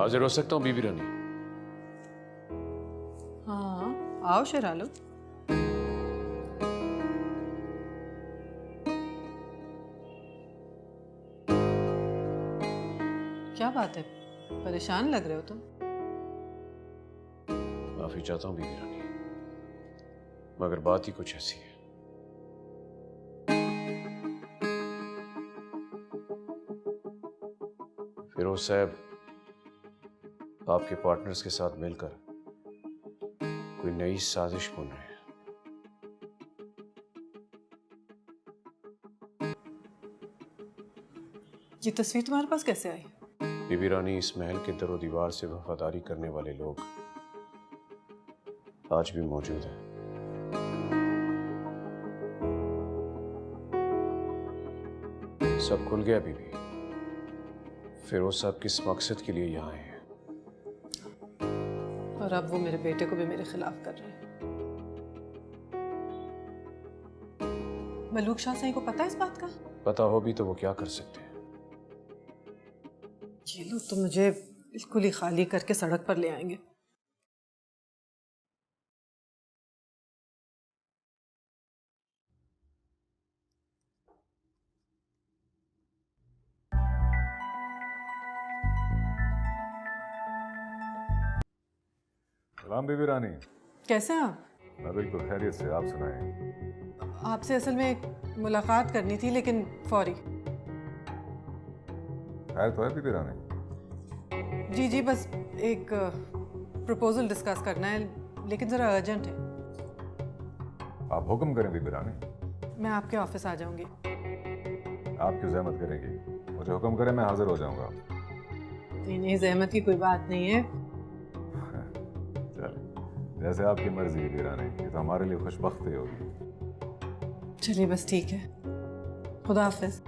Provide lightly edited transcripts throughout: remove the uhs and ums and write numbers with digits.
हाजिर हो सकता हूँ बीबी रानी? हाँ आओ शेरालो। क्या बात है, परेशान लग रहे हो तुम? माफी चाहता हूँ बीबी रानी, मगर बात ही कुछ ऐसी है। फिरोज साहब आपके पार्टनर्स के साथ मिलकर कोई नई साजिश बुन रहे हैं। ये तस्वीर तुम्हारे पास कैसे आई? बीबी रानी, इस महल के दरो दीवार से वफादारी करने वाले लोग आज भी मौजूद हैं। सब खुल गया बीबी। फिरोज साहब किस मकसद के लिए यहाँ आए हैं। और अब वो मेरे बेटे को भी मेरे खिलाफ कर रहे हैं। मलूक शाह सही को पता है इस बात का? पता हो भी तो वो क्या कर सकते हैं। ये लोग तो मुझे बिल्कुल ही खाली करके सड़क पर ले आएंगे। सलाम बीबी रानी। कैसे हैं आप? मैं बिल्कुल खैरियत से, आप सुनाएं। आपसे असल में एक मुलाकात करनी थी, लेकिन फौरी। खैर तो है बीबी रानी? जी जी, बस एक प्रपोजल डिस्कस करना है, लेकिन ज़रा अर्जेंट है। आप हुक्म करें बीबी रानी। मैं आपके ऑफिस आ जाऊंगी। आप क्यों जहमत करेंगी? मुझे हुक्म करें, मैं हाजिर हो जाऊंगा। नहीं नहीं, जहमत की कोई बात नहीं है। चलिए, जैसे आपकी मर्जी बीबी रानी, ये तो हमारे लिए खुशबख्ती होगी। चलिए बस ठीक है, खुदा हाफिज।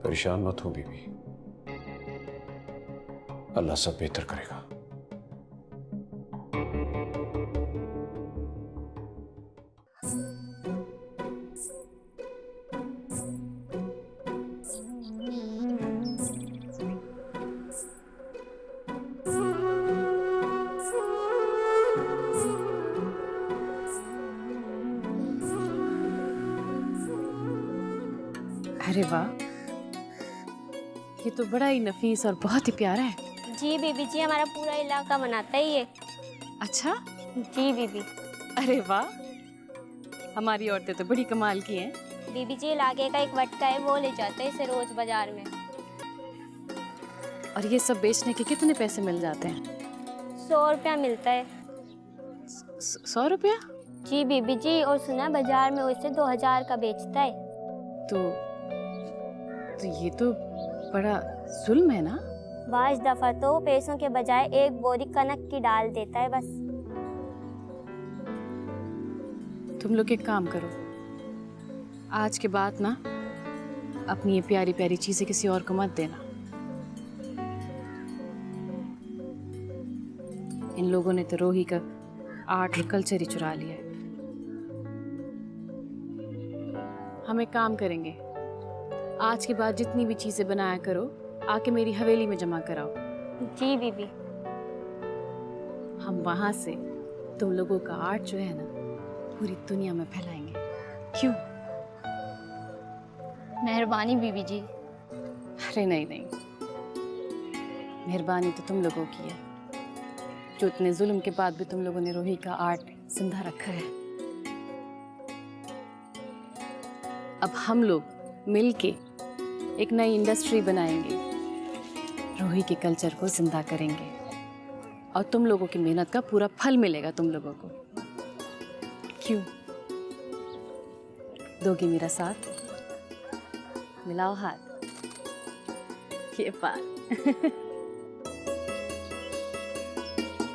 परेशान मत हो बीबी, अल्लाह सब बेहतर करेगा। अरे वाह, ये तो बड़ा ही नफीस और बहुत ही प्यारा है। जी बीबी जी, हमारा पूरा इलाका बनाता है ये। अच्छा? जी बीबी। अरे वाह, हमारी औरतें तो बड़ी कमाल की हैं। बीबी जी, इलाके का एक वटका है, वो ले जाते हैं इसे रोज बाजार में। और ये सब बेचने के कितने पैसे मिल जाते हैं? 100 रुपया मिलता है। 100 रुपया? जी बीबी जी, और सुना बाजार में उसे 2000 का बेचता है। तो ये तो बड़ा जुल्म है ना? बाज दफा तो पैसों के बजाय एक बोरी कनक की डाल देता है बस। तुम लोग एक काम करो, आज के बाद ना अपनी ये प्यारी प्यारी चीजें किसी और को मत देना। इन लोगों ने तो रोही का आर्ट और कल्चर ही चुरा लिया है। हम एक काम करेंगे, आज के बाद जितनी भी चीजें बनाया करो आके मेरी हवेली में जमा कराओ। जी बीबी। हम वहां से तुम लोगों का आर्ट जो है ना पूरी दुनिया में फैलाएंगे। क्यों? मेहरबानी बीबी जी। अरे नहीं नहीं, मेहरबानी तो तुम लोगों की है, जो इतने जुल्म के बाद भी तुम लोगों ने रोही का आर्ट जिंदा रखा है। अब हम लोग मिलके एक नई इंडस्ट्री बनाएंगे, रोही के कल्चर को जिंदा करेंगे और तुम लोगों की मेहनत का पूरा फल मिलेगा तुम लोगों को। क्यों? दोगी मेरा साथ? मिलाओ हाथ। ये बात।